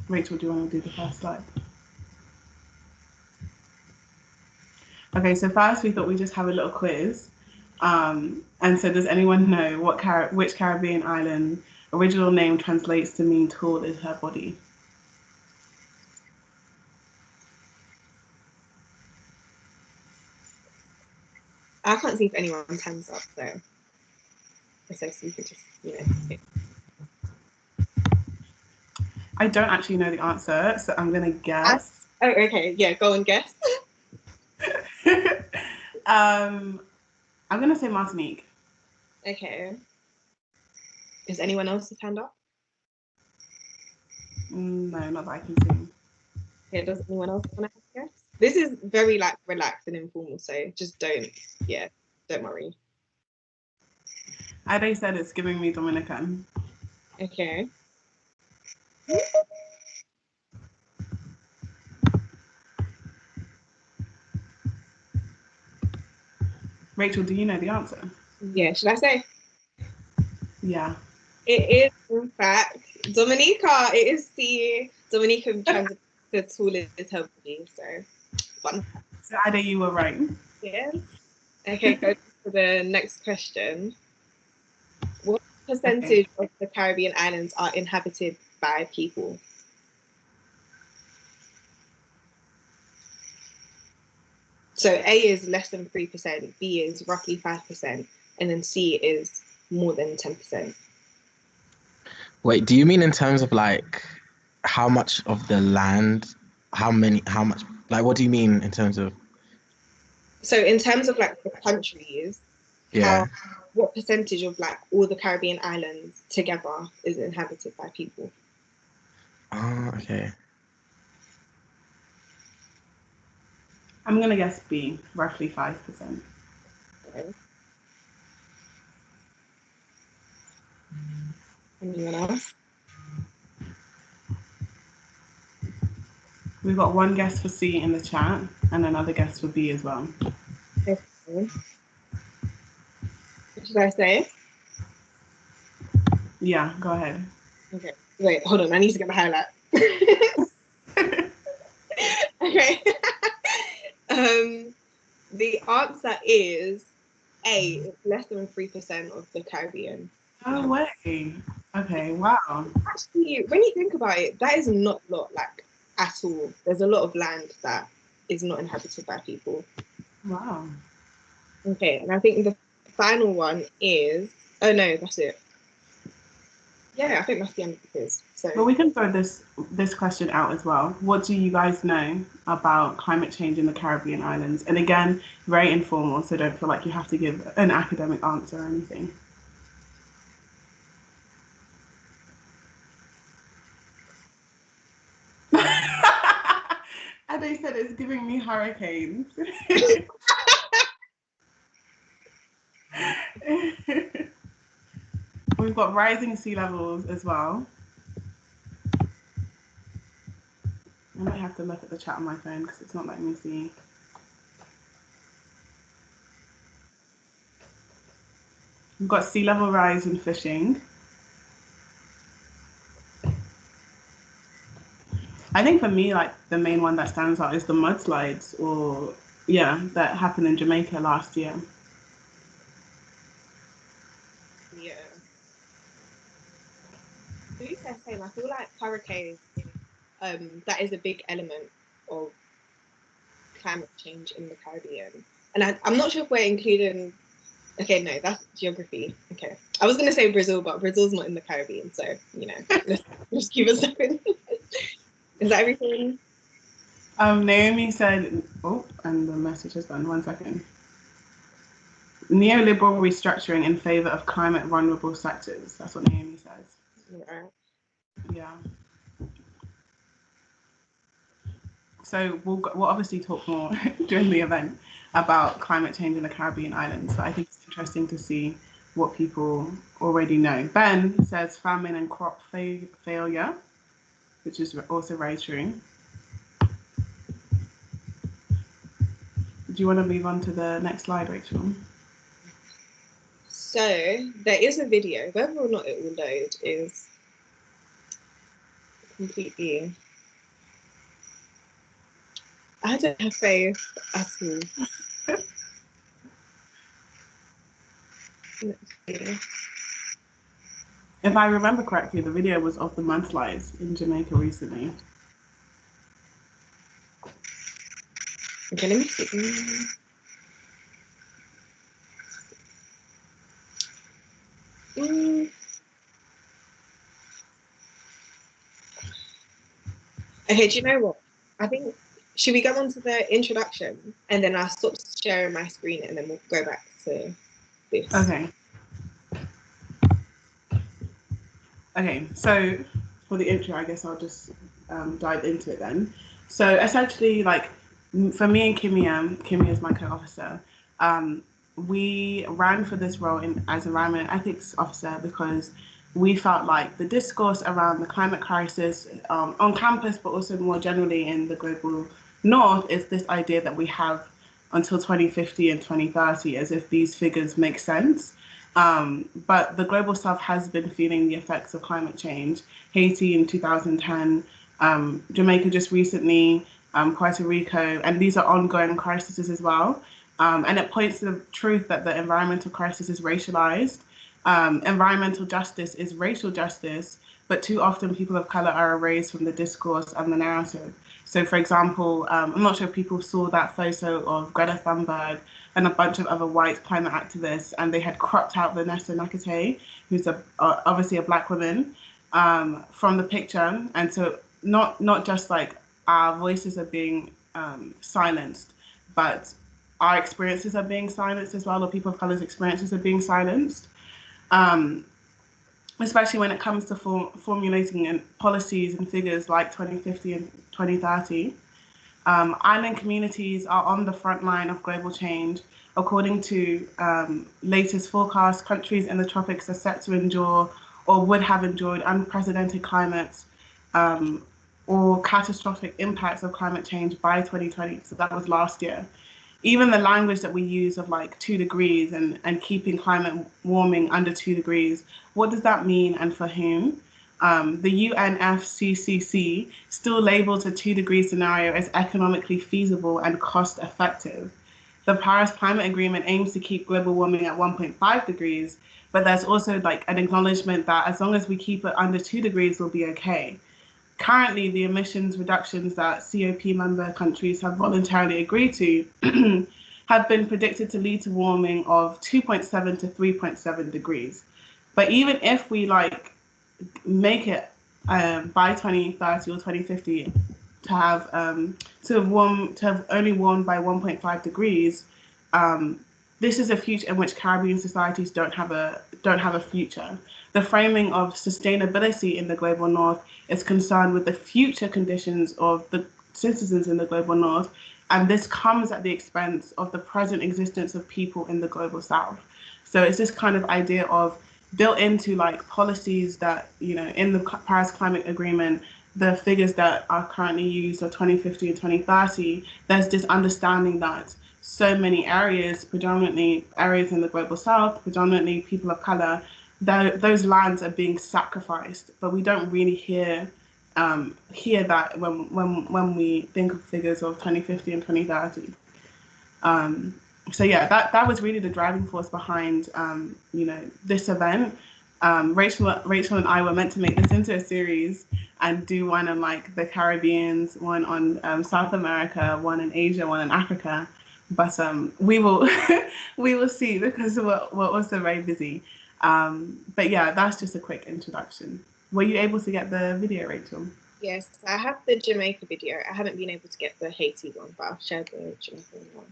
Rachel, do you want to do the first slide? Okay, so first we thought we'd just have a little quiz. And so does anyone know which Caribbean island original name translates to mean tall is her body? I can't see if anyone's hands up, so you could just, I don't actually know the answer, so I'm gonna guess. Oh, okay, yeah, go and guess. I'm gonna say Martinique. Okay. Is anyone else's hand up? No, not that I can see. Okay, does anyone else want to have a guess? This is very like relaxed and informal, so just don't worry. Ade said it's giving me Dominican. Okay. Rachel, do you know the answer? Yeah, should I say? Yeah. It is, in fact, Dominica. It is the Dominican transit the tallest her body, so fun. So Ade, you were right. Yeah. Okay, go to the next question. What percentage of the Caribbean islands are inhabited by people? So A is less than 3%, B is roughly 5%, and then C is more than 10%. Wait, do you mean in terms of like how much of the land, how much, like what do you mean in terms of? So in terms of like the countries, Yeah. What percentage of like all the Caribbean islands together is inhabited by people? Oh, okay. I'm gonna guess B, roughly 5%. Okay. Anyone else? We've got one guess for C in the chat and another guess for B as well. Okay. What should I say? Yeah, go ahead. Okay. Wait, hold on. I need to get the highlight. Okay. The answer is A. It's less than 3% of the Caribbean. No way. Okay, wow. Actually, when you think about it, that is not a lot, like at all. There's a lot of land that is not inhabited by people. Wow. Okay, and I think the final one is, oh no, that's it. Yeah, I think that's the end of the quiz. So, but we can throw this question out as well. What do you guys know about climate change in the Caribbean islands? And again, very informal, so don't feel like you have to give an academic answer or anything. And they said it's giving me hurricanes. We've got rising sea levels as well. I might have to look at the chat on my phone because it's not letting me see. We've got sea level rise in fishing. I think for me, like the main one that stands out is the mudslides, that happened in Jamaica last year. yeah. To be fair, same. I feel like hurricanes, that is a big element of climate change in the Caribbean. And I'm not sure if we're including, okay, no, that's geography. Okay. I was going to say Brazil, but Brazil's not in the Caribbean. So, let's keep it separate. Is that everything? Naomi said, and the message has gone, 1 second. Neoliberal restructuring in favor of climate vulnerable sectors. That's what Naomi says. Yeah. So we'll obviously talk more during the event about climate change in the Caribbean islands. But I think it's interesting to see what people already know. Ben says famine and crop failure, which is also very true. Do you want to move on to the next slide, Rachel? So there is a video, whether or not it will load is completely. I don't have faith at all. Let's see. If I remember correctly, the video was of the mudslides in Jamaica recently. Okay, let me see. Mm. Okay, do you know what? I think, should we go on to the introduction and then I'll stop sharing my screen and then we'll go back to this. Okay. Okay, so for the intro, I guess I'll just dive into it then. So essentially, like for me and Kimmy is my co-officer. We ran for this role as environment and ethics officer because we felt like the discourse around the climate crisis on campus, but also more generally in the global north, is this idea that we have until 2050 and 2030 as if these figures make sense. But the global south has been feeling the effects of climate change. Haiti in 2010, Jamaica just recently, Puerto Rico, and these are ongoing crises as well. And it points to the truth that the environmental crisis is racialized. Environmental justice is racial justice, but too often people of color are erased from the discourse and the narrative. So, for example, I'm not sure if people saw that photo of Greta Thunberg and a bunch of other white climate activists, and they had cropped out Vanessa Nakate, who's obviously a black woman, from the picture. And so not just like our voices are being silenced, but our experiences are being silenced as well, or people of color's experiences are being silenced. Especially when it comes to formulating policies and figures like 2050 and 2030. Island communities are on the front line of global change. According to latest forecasts, countries in the tropics are set to endure or would have endured unprecedented climates or catastrophic impacts of climate change by 2020. So that was last year. Even the language that we use of like 2 degrees and keeping climate warming under 2 degrees, what does that mean and for whom? The UNFCCC still labels a 2-degree scenario as economically feasible and cost effective. The Paris Climate Agreement aims to keep global warming at 1.5 degrees, but there's also like an acknowledgement that as long as we keep it under 2 degrees, we'll be okay. Currently, the emissions reductions that COP member countries have voluntarily agreed to have been predicted to lead to warming of 2.7 to 3.7 degrees. But even if we like make it by 2030 or 2050 to have only warmed by 1.5 degrees, this is a future in which Caribbean societies don't have a future. The framing of sustainability in the global north is concerned with the future conditions of the citizens in the global north, and this comes at the expense of the present existence of people in the global south. So it's this kind of idea of built into like policies that, you know, in the Paris Climate Agreement, the figures that are currently used are 2050 and 2030. There's this understanding that so many areas, predominantly areas in the global south, predominantly people of color, those lands are being sacrificed, but we don't really hear that when we think of figures of 2050 and 2030. So yeah, that was really the driving force behind this event. Rachel and I were meant to make this into a series and do one on like the Caribbean, one on South America, one in Asia, one in Africa. But we will we will see because we're also very busy. But yeah, that's just a quick introduction. Were you able to get the video, Rachel? Yes, I have the Jamaica video. I haven't been able to get the Haiti one, but I'll share the Jamaica one.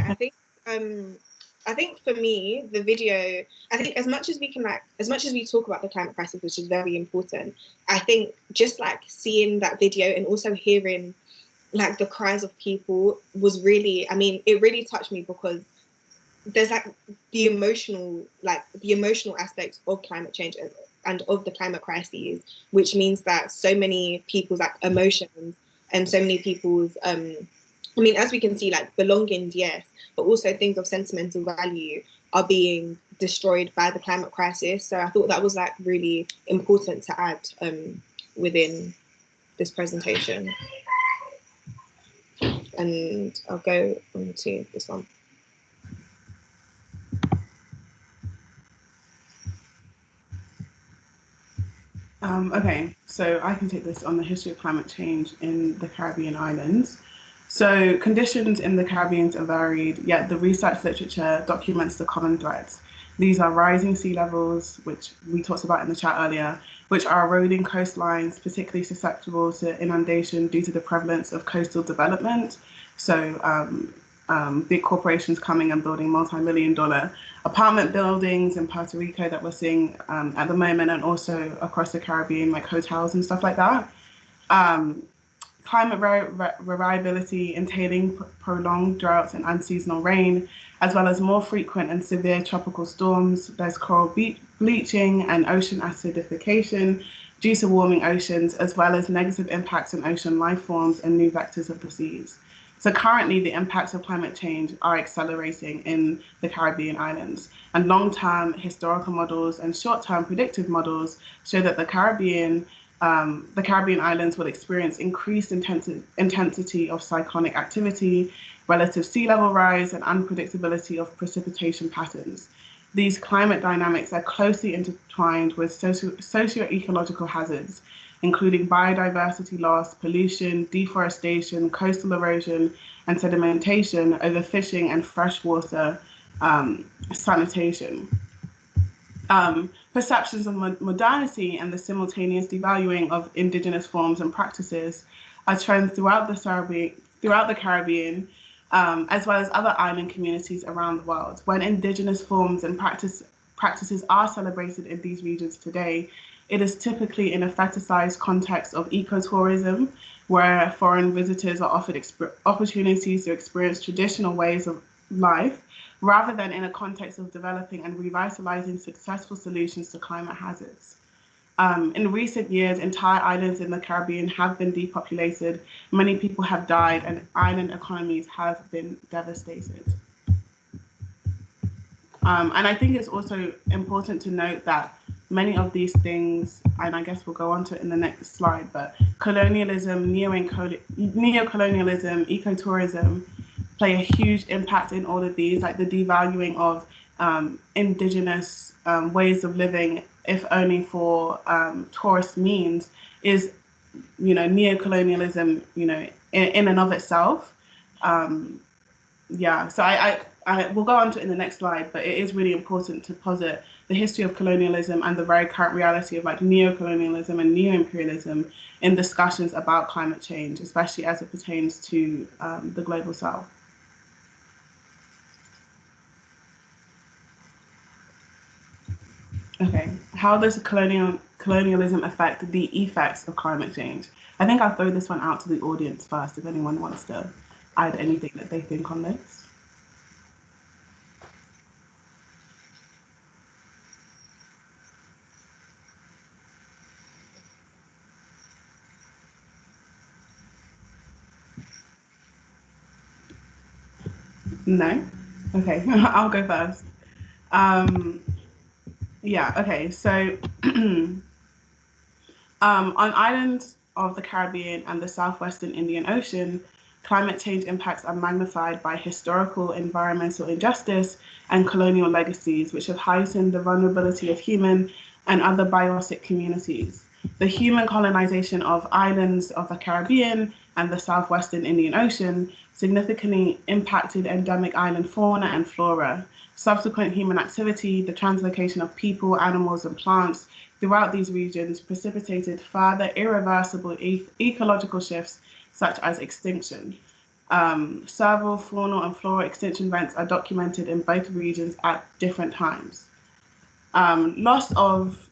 Yeah, I think for me, the video, I think as much as we can as much as we talk about the climate crisis, which is very important, I think just like seeing that video and also hearing like the cries of people was really, I mean, it really touched me because there's like the emotional aspects of climate change and of the climate crises, which means that so many people's like emotions and so many people's I mean, as we can see, like belongings, yes, but also things of sentimental value are being destroyed by the climate crisis. So I thought that was like really important to add within this presentation. And I'll go on to this one. Okay, so I can take this on the history of climate change in the Caribbean islands. So conditions in the Caribbean are varied, yet the research literature documents the common threads. These are rising sea levels, which we talked about in the chat earlier, which are eroding coastlines, particularly susceptible to inundation due to the prevalence of coastal development. So big corporations coming and building multi-million-dollar apartment buildings in Puerto Rico that we're seeing at the moment, and also across the Caribbean, like hotels and stuff like that. Climate variability entailing prolonged droughts and unseasonal rain, as well as more frequent and severe tropical storms. There's coral bleaching and ocean acidification due to warming oceans, as well as negative impacts on ocean life forms and new vectors of the seas. So currently, the impacts of climate change are accelerating in the Caribbean islands, and long-term historical models and short-term predictive models show that the Caribbean islands will experience increased intensity of cyclonic activity, relative sea level rise, and unpredictability of precipitation patterns. These climate dynamics are closely intertwined with socio-ecological hazards, including biodiversity loss, pollution, deforestation, coastal erosion, and sedimentation, overfishing, and freshwater sanitation. Perceptions of modernity and the simultaneous devaluing of indigenous forms and practices are trends throughout the Caribbean, as well as other island communities around the world. When indigenous forms and practices are celebrated in these regions today, it is typically in a fetishized context of ecotourism, where foreign visitors are offered opportunities to experience traditional ways of life, rather than in a context of developing and revitalizing successful solutions to climate hazards. In recent years, entire islands in the Caribbean have been depopulated, many people have died, and island economies have been devastated. And I think it's also important to note that many of these things, and I guess we'll go on to it in the next slide, but colonialism, neocolonialism, ecotourism play a huge impact in all of these, like the devaluing of indigenous ways of living, if only for tourist means, is, neocolonialism, in and of itself. Yeah, so I will go on to it in the next slide, but it is really important to posit the history of colonialism and the very current reality of like neocolonialism and neo-imperialism in discussions about climate change, especially as it pertains to the global south. Okay, how does colonialism affect the effects of climate change? I think I'll throw this one out to the audience first, if anyone wants to add anything that they think on this. No? Okay, I'll go first. Yeah, okay, so on islands of the Caribbean and the southwestern Indian Ocean, climate change impacts are magnified by historical environmental injustice and colonial legacies, which have heightened the vulnerability of human and other biotic communities. The human colonization of islands of the Caribbean and the southwestern Indian Ocean significantly impacted endemic island fauna and flora. Subsequent human activity, the translocation of people, animals, and plants throughout these regions precipitated further irreversible ecological shifts, such as extinction. Several faunal and floral extinction events are documented in both regions at different times. Loss of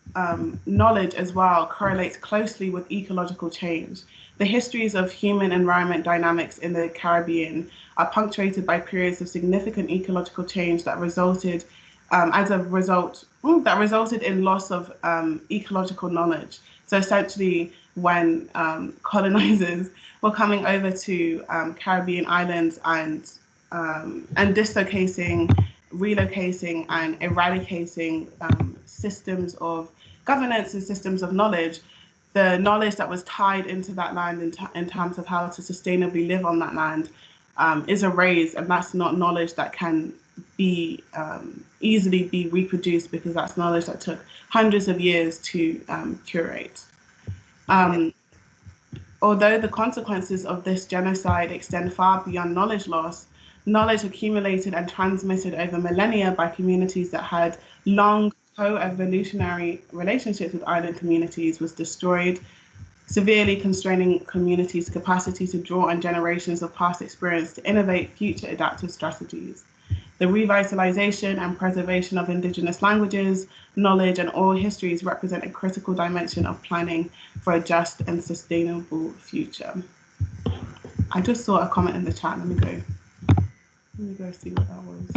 knowledge as well correlates closely with ecological change. The histories of human environment dynamics in the Caribbean are punctuated by periods of significant ecological change that resulted that resulted in loss of ecological knowledge. So essentially, when colonizers were coming over to Caribbean islands and dislocating, relocating, and eradicating systems of governance and systems of knowledge, the knowledge that was tied into that land in terms of how to sustainably live on that land is erased, and that's not knowledge that can be easily be reproduced, because that's knowledge that took hundreds of years to curate. Although the consequences of this genocide extend far beyond knowledge loss, knowledge accumulated and transmitted over millennia by communities that had long co-evolutionary relationships with island communities was destroyed, severely constraining communities' capacity to draw on generations of past experience to innovate future adaptive strategies. The revitalization and preservation of Indigenous languages, knowledge, and oral histories represent a critical dimension of planning for a just and sustainable future. I just saw a comment in the chat. Let me go see what that was.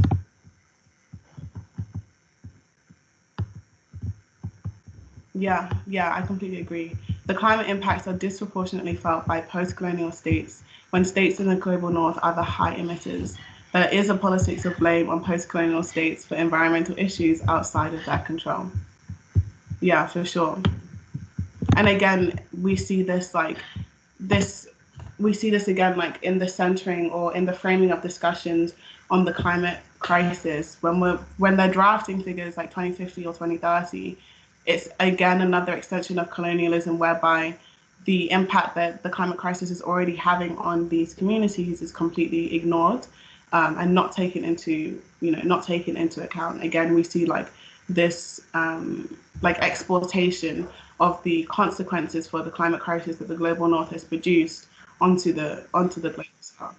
Yeah, I completely agree. The climate impacts are disproportionately felt by post-colonial states, when states in the global north are the high emitters. There is a politics of blame on post-colonial states for environmental issues outside of their control. Yeah, for sure. And again, we see this again like in the centering or in the framing of discussions on the climate crisis when they're drafting figures like 2050 or 2030. It's again another extension of colonialism, whereby the impact that the climate crisis is already having on these communities is completely ignored and not taken into account. Again, we see like this like exploitation of the consequences for the climate crisis that the global north has produced onto the global south.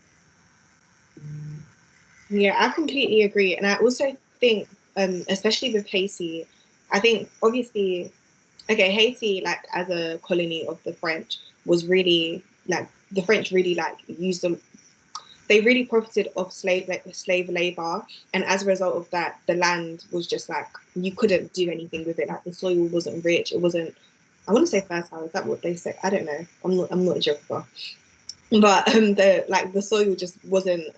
Yeah, I completely agree, and I also think, especially with Haiti, I think obviously, okay, Haiti, like as a colony of the French, was really like the French really like used them. They really profited off slave labor, and as a result of that, the land was just like you couldn't do anything with it. Like the soil wasn't rich. It wasn't. I want to say fertile. Is that what they say? I don't know. I'm not a geographer, but the soil just wasn't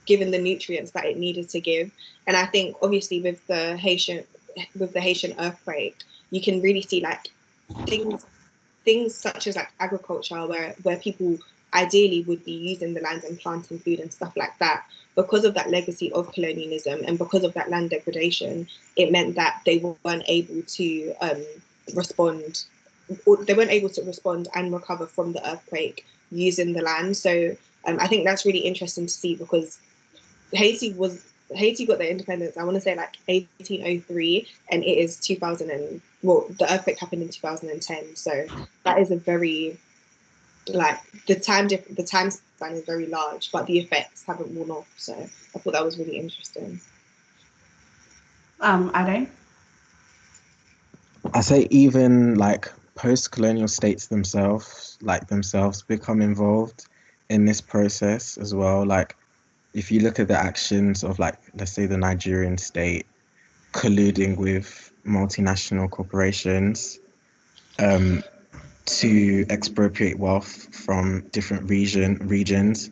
given the nutrients that it needed to give. And I think obviously with the Haitian earthquake, you can really see like things such as like agriculture where people ideally would be using the land and planting food and stuff like that. Because of that legacy of colonialism and because of that land degradation, it meant that they weren't able to respond and recover from the earthquake using the land. So I think that's really interesting to see, because Haiti got their independence, I want to say like 1803, and it is 2000 and the earthquake happened in 2010. So that is a very like the time span is very large, but the effects haven't worn off. So I thought that was really interesting. Ade? I say even like post-colonial states themselves become involved in this process as well. Like if you look at the actions of like, let's say the Nigerian state colluding with multinational corporations to expropriate wealth from different regions,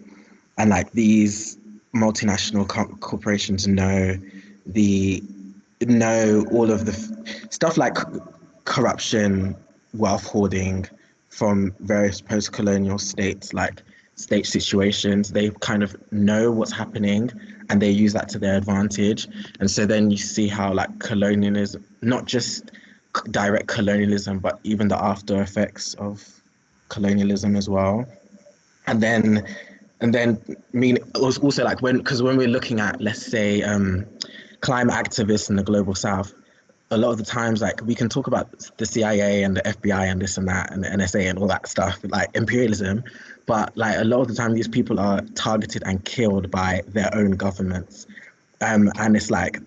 and like these multinational corporations know all of the stuff like corruption, wealth hoarding from various post-colonial states, like state situations. They kind of know what's happening and they use that to their advantage. And so then you see how like colonialism, not just direct colonialism, but even the after effects of colonialism as well. And then I mean, it was also like when we're looking at, let's say, climate activists in the global south, a lot of the times, like, we can talk about the CIA and the FBI and this and that and the NSA and all that stuff, like imperialism, but like a lot of the time these people are targeted and killed by their own governments. And it's like,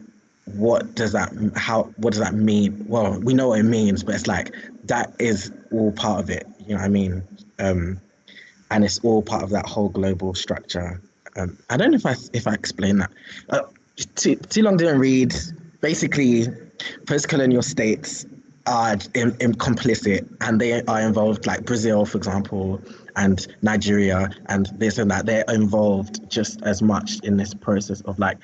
what does that mean? Well, we know what it means, but it's like that is all part of it, you know what I mean? And it's all part of that whole global structure. I don't know if I explained that. Too long didn't read. Basically, post-colonial states are complicit, and they are involved, like Brazil, for example, and Nigeria, and this and that. They're involved just as much in this process of like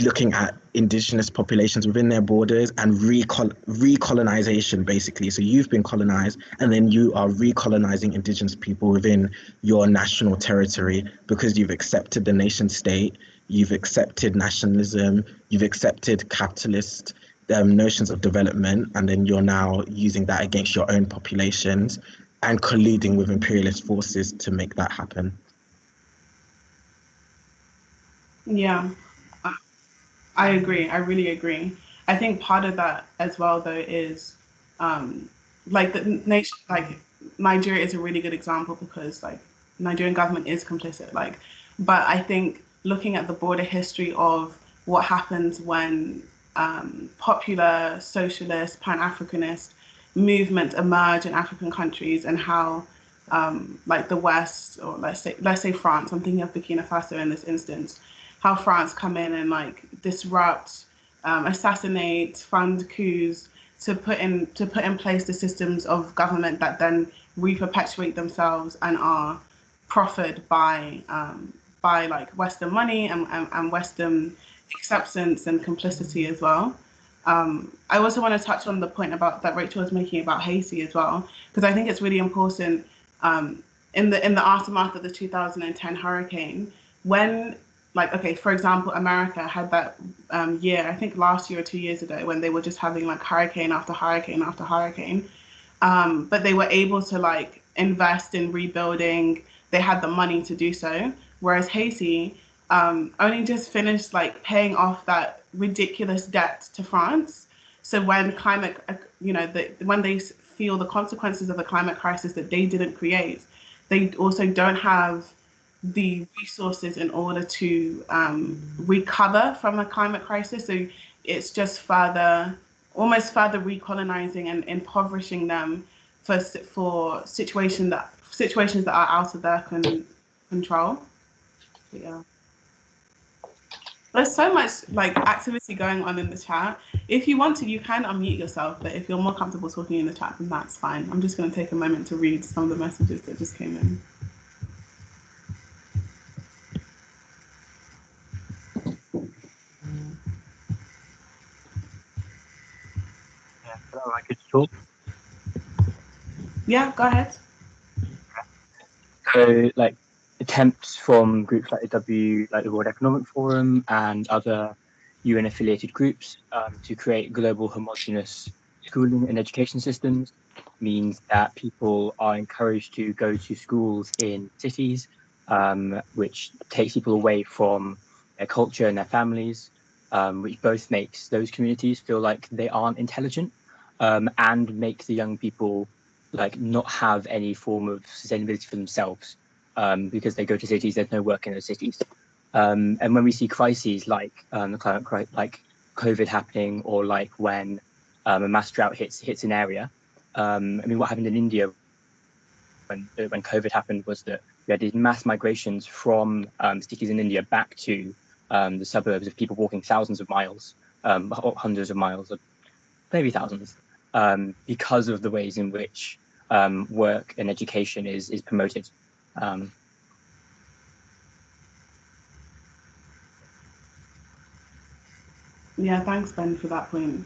looking at indigenous populations within their borders and recolonization, basically. So you've been colonized, and then you are recolonizing indigenous people within your national territory because you've accepted the nation state, you've accepted nationalism, you've accepted capitalist notions of development, and then you're now using that against your own populations and colluding with imperialist forces to make that happen. Yeah, I agree. I really agree. I think part of that as well, though, is like the nation, like Nigeria is a really good example because like Nigerian government is complicit. Like, but I think looking at the broader history of what happens when popular socialist, Pan-Africanist movements emerge in African countries and how like the West, or let's say France, I'm thinking of Burkina Faso in this instance, how France come in and like disrupt, assassinate, fund coups to put in place the systems of government that then re-perpetuate themselves and are proffered by like Western money and Western acceptance and complicity as well. I also want to touch on the point about that Rachel was making about Haiti as well, because I think it's really important in the aftermath of the 2010 hurricane, when like, okay, for example, America had that year, I think last year or 2 years ago, when they were just having like hurricane after hurricane after hurricane. But they were able to like invest in rebuilding. They had the money to do so. Whereas Haiti only just finished like paying off that ridiculous debt to France. So when climate, when they feel the consequences of the climate crisis that they didn't create, they also don't have the resources in order to recover from a climate crisis. So it's just almost further recolonizing and impoverishing them for situations that are out of their control. Yeah. There's so much like activity going on in the chat. If you want to, you can unmute yourself, but if you're more comfortable talking in the chat, then that's fine. I'm just going to take a moment to read some of the messages that just came in. Hello, I could talk. Yeah, go ahead. So, like, attempts from groups like the World Economic Forum and other UN-affiliated groups to create global homogenous schooling and education systems means that people are encouraged to go to schools in cities, which takes people away from their culture and their families, which both makes those communities feel like they aren't intelligent, and makes the young people like not have any form of sustainability for themselves, because they go to cities, there's no work in those cities. And when we see crises like the climate crisis, like COVID happening, or like when a mass drought hits an area, I mean, what happened in India when COVID happened was that we had these mass migrations from cities in India back to the suburbs, of people walking thousands of miles, hundreds of miles, maybe thousands, because of the ways in which work and education is promoted. Yeah, thanks, Ben, for that point.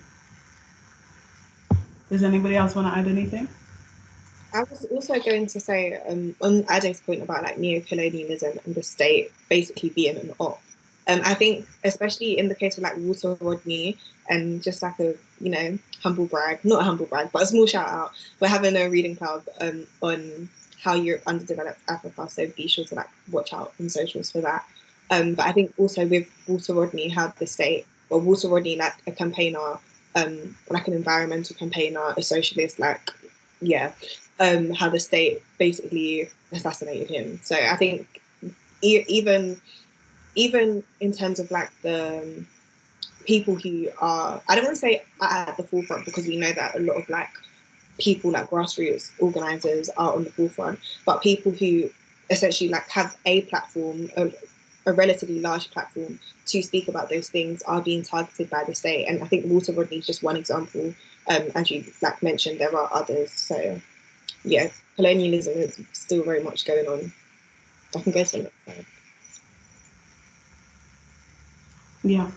Does anybody else want to add anything? I was also going to say, on Ade's point about like neocolonialism and the state basically being an op. I think, especially in the case of like Walter Rodney, and just like a, humble brag, not a humble brag, but a small shout out, we're having a reading club on how Europe underdeveloped Africa, so be sure to like watch out on socials for that. But I think also with Walter Rodney, how the state, or Walter Rodney, like a campaigner like an environmental campaigner, a socialist, like, yeah, how the state basically assassinated him. So I think even in terms of like the people who are, I don't want to say at the forefront, because we know that a lot of like people like grassroots organizers are on the forefront, but people who essentially like have a platform, a relatively large platform to speak about those things are being targeted by the state. And I think Walter Rodney is just one example. As you like mentioned, there are others. So yeah, colonialism is still very much going on. I can go to the next slide. Yeah,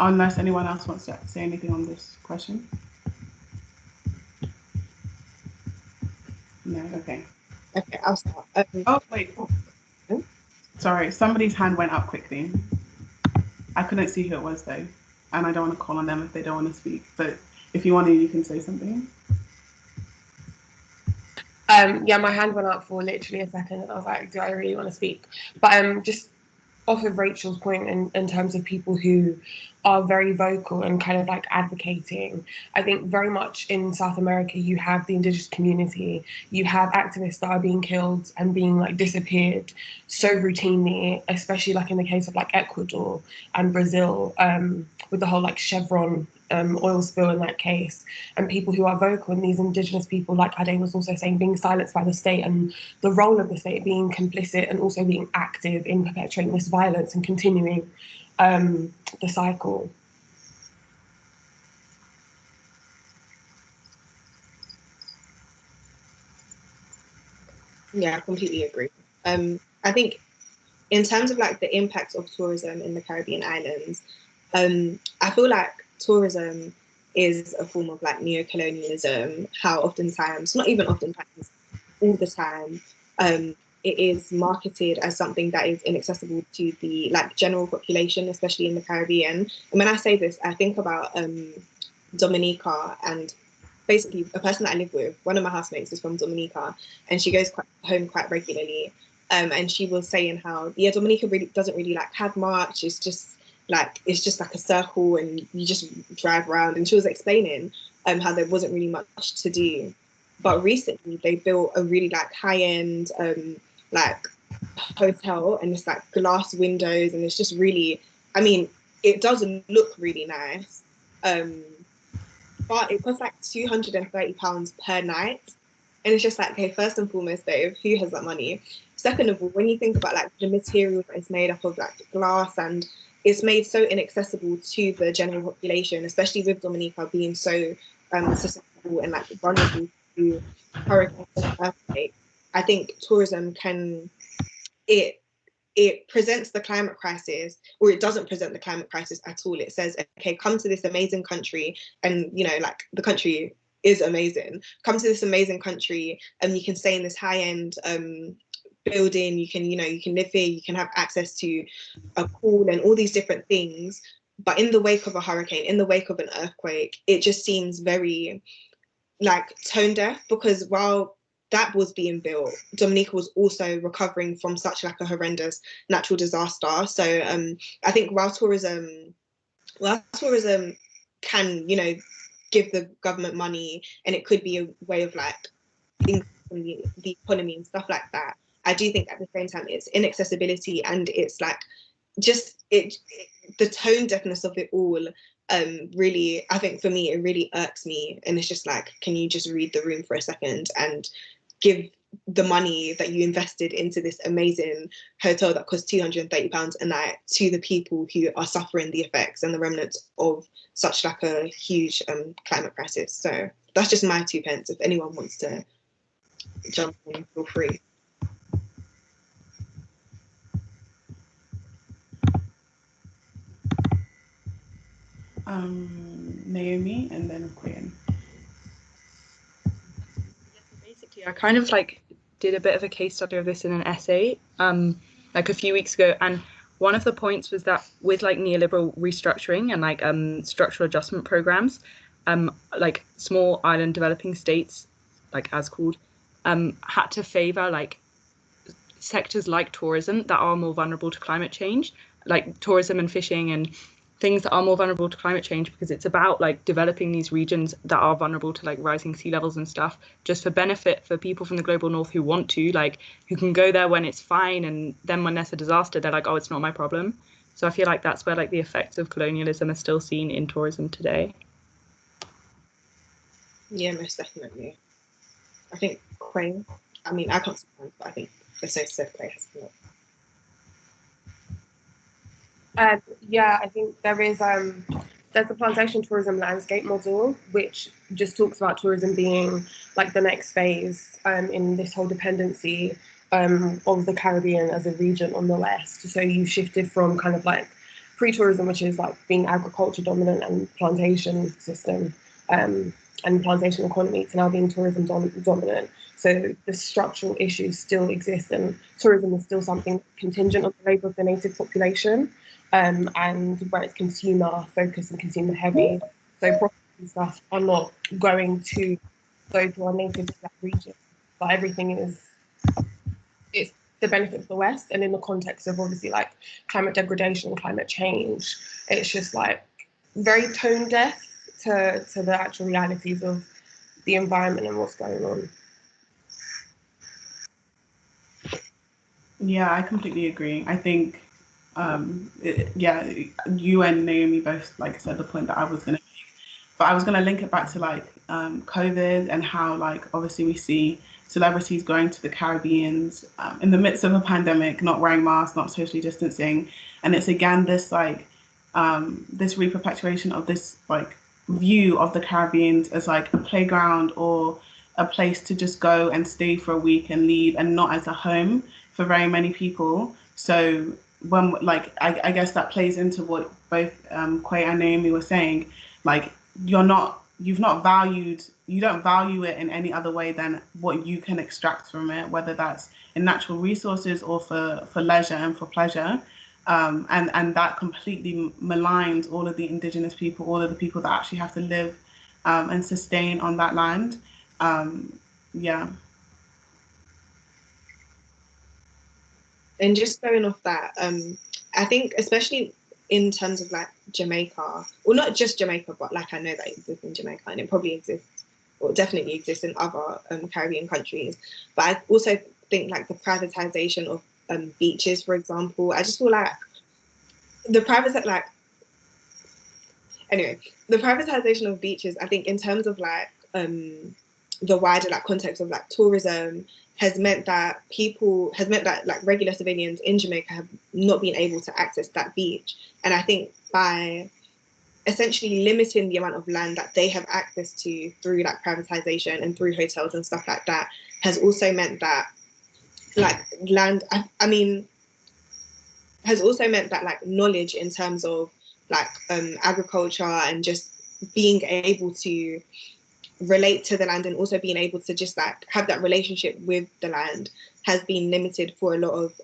unless anyone else wants to say anything on this question. No, okay. Okay, I'll start. Oh, wait. Oh. Sorry, somebody's hand went up quickly. I couldn't see who it was though, and I don't want to call on them if they don't want to speak. But if you want to, you can say something. Yeah, my hand went up for literally a second. I was like, do I really want to speak? But just off of Rachel's point in terms of people who are very vocal and kind of like advocating, I think very much in South America, you have the indigenous community, you have activists that are being killed and being like disappeared so routinely, especially like in the case of like Ecuador and Brazil, with the whole like Chevron oil spill in that case, and people who are vocal, and these indigenous people, like Ade was also saying, being silenced by the state, and the role of the state being complicit and also being active in perpetuating this violence and continuing the cycle. Yeah, I completely agree. I think in terms of like the impact of tourism in the Caribbean islands, I feel like tourism is a form of like neocolonialism. How oftentimes, not even oftentimes, all the time, it is marketed as something that is inaccessible to the like general population, especially in the Caribbean. And when I say this, I think about Dominica, and basically a person that I live with. One of my housemates is from Dominica, and she goes home quite regularly. And she was saying how Dominica really doesn't really like have much. It's just like a circle, and you just drive around. And she was explaining how there wasn't really much to do. But recently they built a really like high-end like hotel, and it's like glass windows, and it's just really, I mean, it doesn't look really nice. But it costs like £230 per night. And it's just like, okay, first and foremost, Dave, who has that money? Second of all, when you think about like the material that it's made up of, like glass, and it's made so inaccessible to the general population, especially with Dominica being so susceptible and like vulnerable to hurricanes and earthquakes. I think tourism it presents the climate crisis, or it doesn't present the climate crisis at all. It says, okay, come to this amazing country, and like the country is amazing. Come to this amazing country, and you can stay in this high-end building. You can live here. You can have access to a pool and all these different things. But in the wake of a hurricane, in the wake of an earthquake, it just seems very like tone deaf, because while that was being built, Dominica was also recovering from such like a horrendous natural disaster. So I think while tourism can, give the government money, and it could be a way of like increasing the economy and stuff like that, I do think at the same time it's inaccessibility, and it's like just the tone deafness of it all. Really, I think for me, it really irks me. And it's just like, can you just read the room for a second and give the money that you invested into this amazing hotel that costs £230 a night to the people who are suffering the effects and the remnants of such like a huge climate crisis? So that's just my 2 pence. If anyone wants to jump in, feel free. Naomi, and then Quinn. Basically, I kind of like did a bit of a case study of this in an essay like a few weeks ago, and one of the points was that with like neoliberal restructuring and like structural adjustment programs, like small island developing states, like as called, had to favor like sectors like tourism that are more vulnerable to climate change, like tourism and fishing and things that are more vulnerable to climate change, because it's about like developing these regions that are vulnerable to like rising sea levels and stuff, just for benefit for people from the global north who want to, like, who can go there when it's fine, and then when there's a disaster they're like, oh, it's not my problem. So I feel like that's where like the effects of colonialism are still seen in tourism today. Yeah, most definitely. I think Quay, I mean, I can't speak for him, but I think the said Quay has a lot. Yeah, I think there's a plantation tourism landscape model, which just talks about tourism being like the next phase in this whole dependency of the Caribbean as a region on the west. So you shifted from kind of like pre-tourism, which is like being agriculture dominant and plantation system and plantation economy, to now being tourism dominant. So the structural issues still exist, and tourism is still something contingent on the labour of the native population. And where it's consumer focused and consumer heavy. So profits and stuff are not going to those who are native to that region, but everything it's the benefit of the West. And in the context of obviously like climate degradation and climate change, it's just like very tone deaf to the actual realities of the environment and what's going on. Yeah, I completely agree. I think you and Naomi both like said the point that I was gonna make, but I was gonna link it back to like COVID and how like obviously we see celebrities going to the Caribbeans in the midst of a pandemic, not wearing masks, not socially distancing, and it's again this like this reperpetuation of this like view of the Caribbean as like a playground or a place to just go and stay for a week and leave, and not as a home for very many people. So when like I guess that plays into what both Quay and Naomi were saying, like you don't value it in any other way than what you can extract from it, whether that's in natural resources or for leisure and for pleasure. And that completely maligns all of the indigenous people, all of the people that actually have to live and sustain on that land. Yeah. And just going off that, I think especially in terms of like Jamaica, or not just Jamaica, but like I know that it exists in Jamaica and it probably exists, or definitely exists in other Caribbean countries. But I also think like the privatization of beaches, for example, I just feel like the privatization of beaches, I think in terms of like the wider like context of like tourism, has meant that like regular civilians in Jamaica have not been able to access that beach. And I think by essentially limiting the amount of land that they have access to through like privatization and through hotels and stuff like that, has also meant that like has also meant that like knowledge in terms of like agriculture and just being able to relate to the land and also being able to just like have that relationship with the land has been limited for a lot of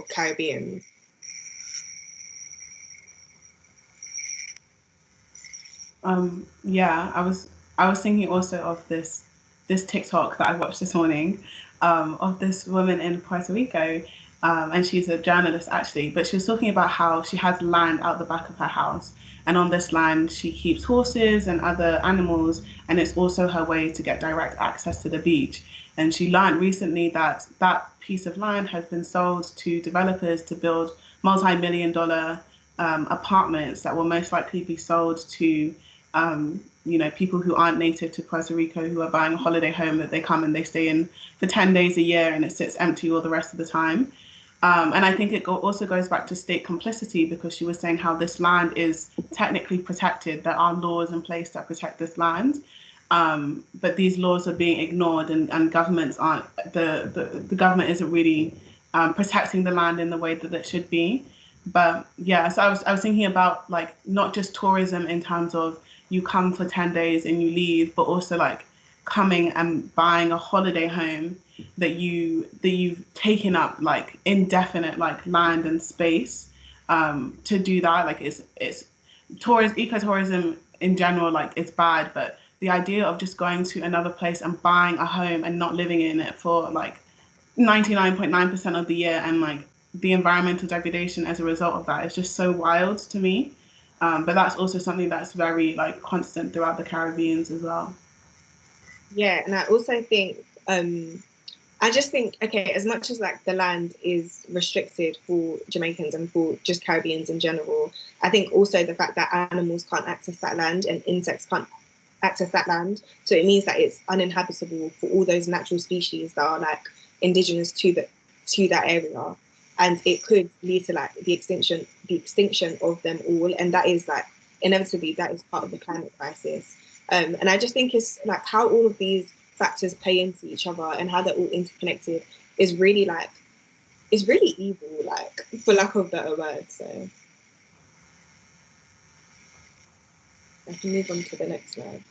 Caribbeans. Yeah, I was thinking also of this TikTok that I watched this morning of this woman in Puerto Rico, and she's a journalist actually, but she was talking about how she has land out the back of her house, and on this land she keeps horses and other animals, and it's also her way to get direct access to the beach. And she learned recently that that piece of land has been sold to developers to build multi-million-dollar apartments that will most likely be sold to people who aren't native to Puerto Rico, who are buying a holiday home that they come and they stay in for 10 days a year, and it sits empty all the rest of the time. And I think it also goes back to state complicity, because she was saying how this land is technically protected. There are laws in place that protect this land, but these laws are being ignored, and governments aren't. The government isn't really protecting the land in the way that it should be. But yeah, so I was thinking about like not just tourism in terms of you come for 10 days and you leave, but also like coming and buying a holiday home that you've taken up like indefinite like land and space to do that. Like it's ecotourism in general, like it's bad, but the idea of just going to another place and buying a home and not living in it for like 99.9% of the year, and like the environmental degradation as a result of that is just so wild to me. But that's also something that's very like constant throughout the Caribbeans as well. Yeah, and I also think I just think, okay, as much as like the land is restricted for Jamaicans and for just Caribbeans in general, I think also the fact that animals can't access that land and insects can't access that land, so it means that it's uninhabitable for all those natural species that are like indigenous to that area, and it could lead to like the extinction of them all, and that is like inevitably that is part of the climate crisis. And I just think it's like how all of these factors play into each other and how they're all interconnected is really like is really evil, like for lack of a better word. So I can move on to the next slide.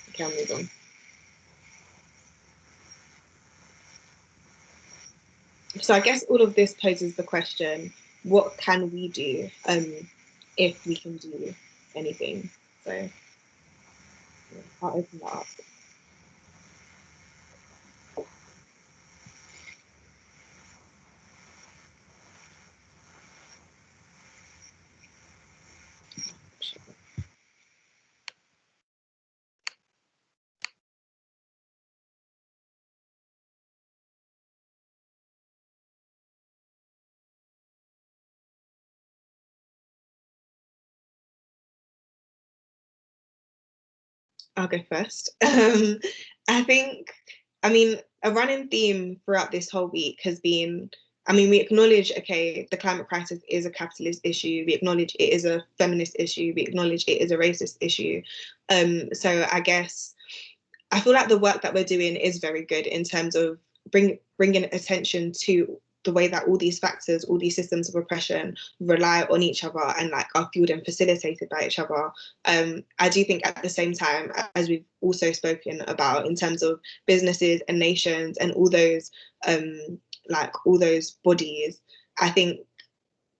Okay, I'll move on. So I guess all of this poses the question, what can we do if we can do anything? So I'll open that up. I'll go first. I think, I mean, a running theme throughout this whole week has been, I mean, we acknowledge, okay, the climate crisis is a capitalist issue. We acknowledge it is a feminist issue. We acknowledge it is a racist issue. So I guess, I feel like the work that we're doing is very good in terms of bringing attention to the way that all these factors, all these systems of oppression rely on each other and like are fueled and facilitated by each other. I do think at the same time, as we've also spoken about in terms of businesses and nations and all those bodies, I think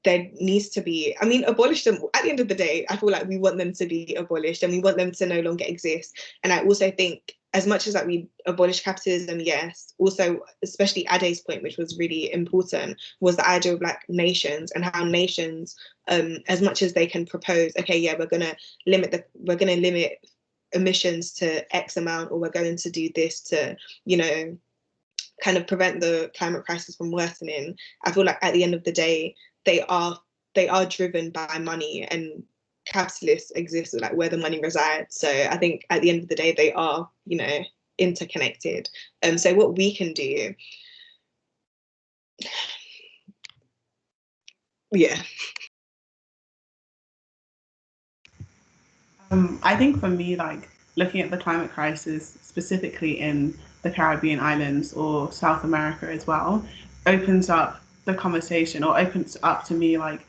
there needs to be, I mean, abolish them. At the end of the day, I feel like we want them to be abolished and we want them to no longer exist. And I also think as much as that we abolish capitalism, yes, also, especially Ade's point, which was really important, was the idea of like nations and how nations, as much as they can propose, okay, yeah, we're gonna limit emissions to X amount, or we're going to do this to, you know, kind of prevent the climate crisis from worsening. I feel like at the end of the day, they are driven by money, and capitalists exist like where the money resides. So I think at the end of the day, they are, you know, interconnected. So what we can do, yeah. I think for me, like looking at the climate crisis specifically in the Caribbean islands or South America as well, opens up the conversation, or opens up to me like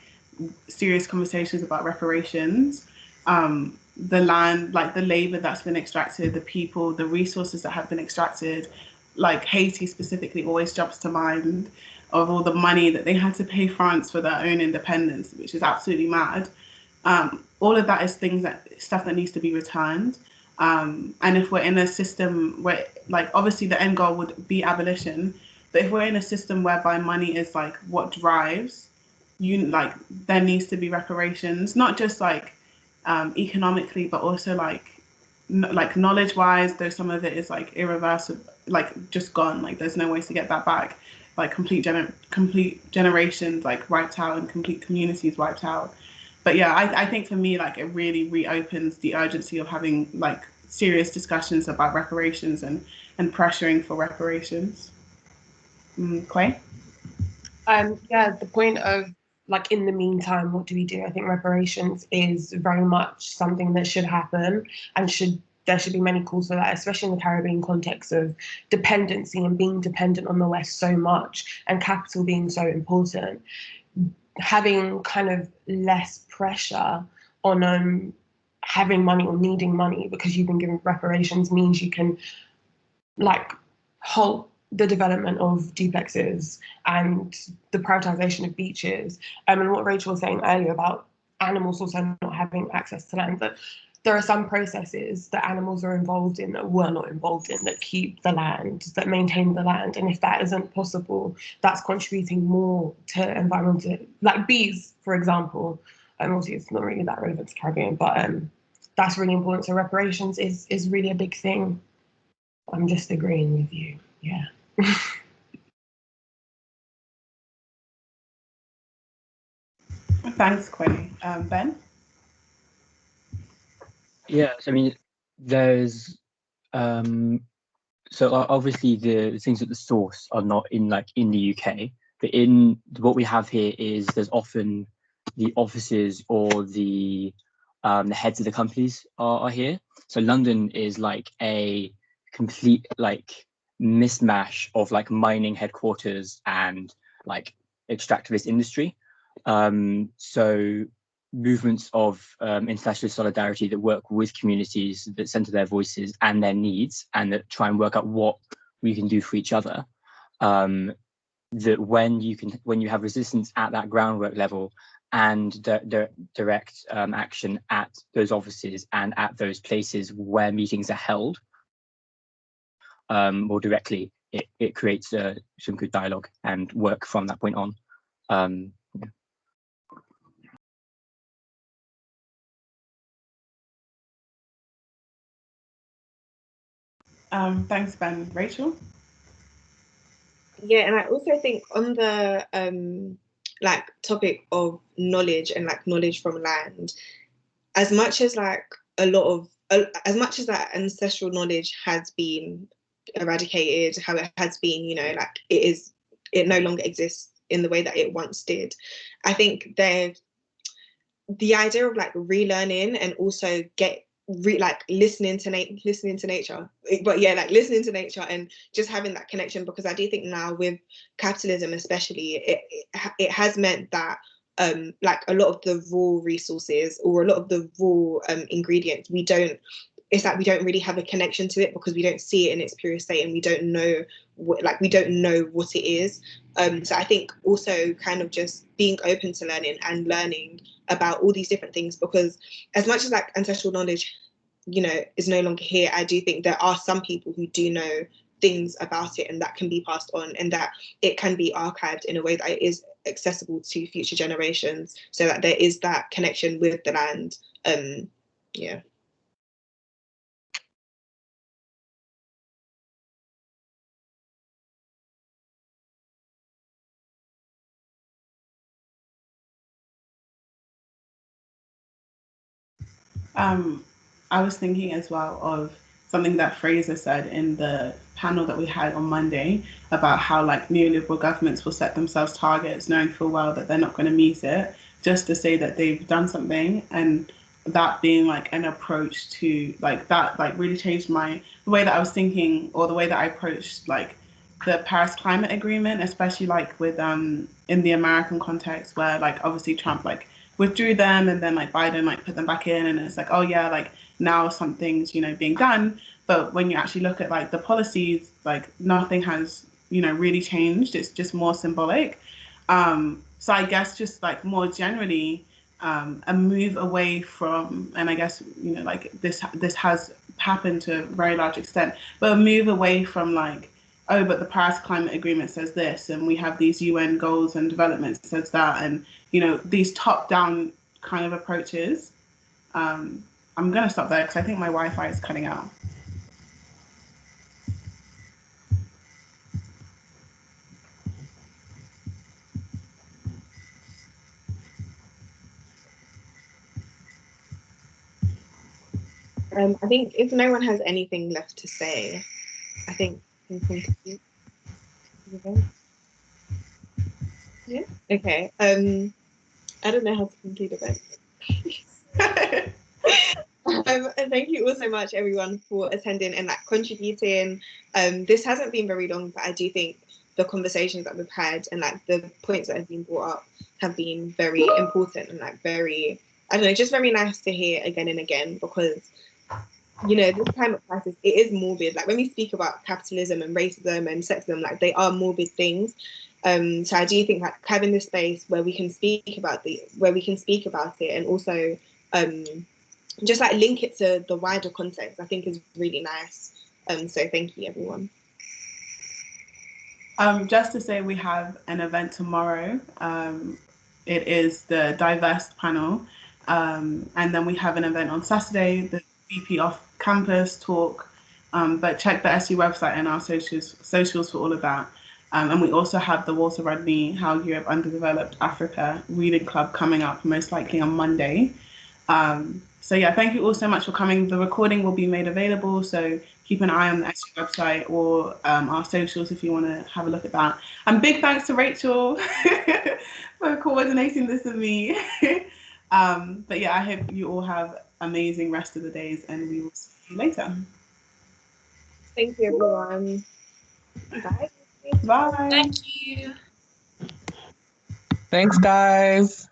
serious conversations about reparations, the land, like the labor that's been extracted, the people, the resources that have been extracted. Like Haiti specifically always jumps to mind of all the money that they had to pay France for their own independence, which is absolutely mad. All of that is stuff that needs to be returned. And if we're in a system where, like, obviously the end goal would be abolition, but if we're in a system whereby money is like what drives, there needs to be reparations, not just like economically, but also like knowledge-wise. Though some of it is like irreversible, like just gone. Like there's no ways to get that back. Like complete generations like wiped out and complete communities wiped out. But yeah, I think for me, like it really reopens the urgency of having like serious discussions about reparations and pressuring for reparations. Quay? Yeah, the point of like in the meantime, what do we do? I think reparations is very much something that should happen, and there should be many calls for that, especially in the Caribbean context of dependency and being dependent on the West so much, and capital being so important. Having kind of less pressure on having money or needing money because you've been given reparations means you can like halt the development of duplexes and the privatization of beaches. And what Rachel was saying earlier about animals also not having access to land, but there are some processes that animals are involved in that we're not involved in, that keep the land, that maintain the land. And if that isn't possible, that's contributing more to environmental, like bees, for example. Obviously, it's not really that relevant to Caribbean, but that's really important. So reparations is really a big thing. I'm just agreeing with you. Yeah. Thanks, Quay. Ben? Yeah, so I mean, there's so obviously the things at the source are not in the UK, but in what we have here is there's often the offices or the heads of the companies are here. So London is like a complete like mismatch of like mining headquarters and like extractivist industry. So movements of international solidarity that work with communities, that center their voices and their needs, and that try and work out what we can do for each other. That when you have resistance at that groundwork level and direct action at those offices and at those places where meetings are held more directly, it creates some good dialogue and work from that point on. Yeah. Thanks, Ben. Rachel? Yeah, and I also think on the like topic of knowledge and like knowledge from land, as much as like as much as that ancestral knowledge has been eradicated, how it has been, you know, like it no longer exists in the way that it once did. I think the idea of like relearning and also listening to nature, but yeah, like listening to nature and just having that connection, because I do think now with capitalism especially, it has meant that like a lot of the raw resources or a lot of the raw ingredients, it's like we don't really have a connection to it because we don't see it in its purest state and we don't know what it is. So I think also kind of just being open to learning and learning about all these different things, because as much as like ancestral knowledge, you know, is no longer here, I do think there are some people who do know things about it and that can be passed on and that it can be archived in a way that it is accessible to future generations, so that there is that connection with the land. Yeah. I was thinking as well of something that Fraser said in the panel that we had on Monday about how like neoliberal governments will set themselves targets knowing full well that they're not going to meet it, just to say that they've done something, and that being like an approach to like that like really changed the way that I was thinking, or the way that I approached like the Paris Climate Agreement, especially like with in the American context where like obviously Trump like withdrew them and then like Biden like put them back in, and it's like, oh yeah, like now something's, you know, being done. But when you actually look at like the policies, like nothing has, you know, really changed. It's just more symbolic. So I guess just like more generally, a move away from, and I guess, you know, like this has happened to a very large extent, but a move away from like, oh, but the Paris Climate Agreement says this, and we have these UN goals and development says that, and you know, these top-down kind of approaches. I'm gonna stop there because I think my Wi-Fi is cutting out. I think if no one has anything left to say, I think we can conclude the event. Yeah. Okay. I don't know how to conclude event. And thank you all so much, everyone, for attending and like contributing. This hasn't been very long, but I do think the conversations that we've had and like the points that have been brought up have been very important and like very, I don't know, just very nice to hear again and again, because you know, this climate crisis, it is morbid. Like when we speak about capitalism and racism and sexism, like they are morbid things. So I do think like having this space where we can speak about it and also just like link it to the wider context, I think is really nice. So thank you, everyone. Just to say, we have an event tomorrow. It is the Diverse panel. And then we have an event on Saturday, the VP off campus talk. But check the SU website and our socials for all of that. And we also have the Walter Rodney How Europe Underdeveloped Africa reading club coming up, most likely on Monday. So yeah, thank you all so much for coming. The recording will be made available, so keep an eye on the SU website or our socials if you want to have a look at that. And big thanks to Rachel for coordinating this with me. But yeah, I hope you all have amazing rest of the days, and we will see you later. Thank you, everyone. Bye. Bye. Thank you. Thanks, guys.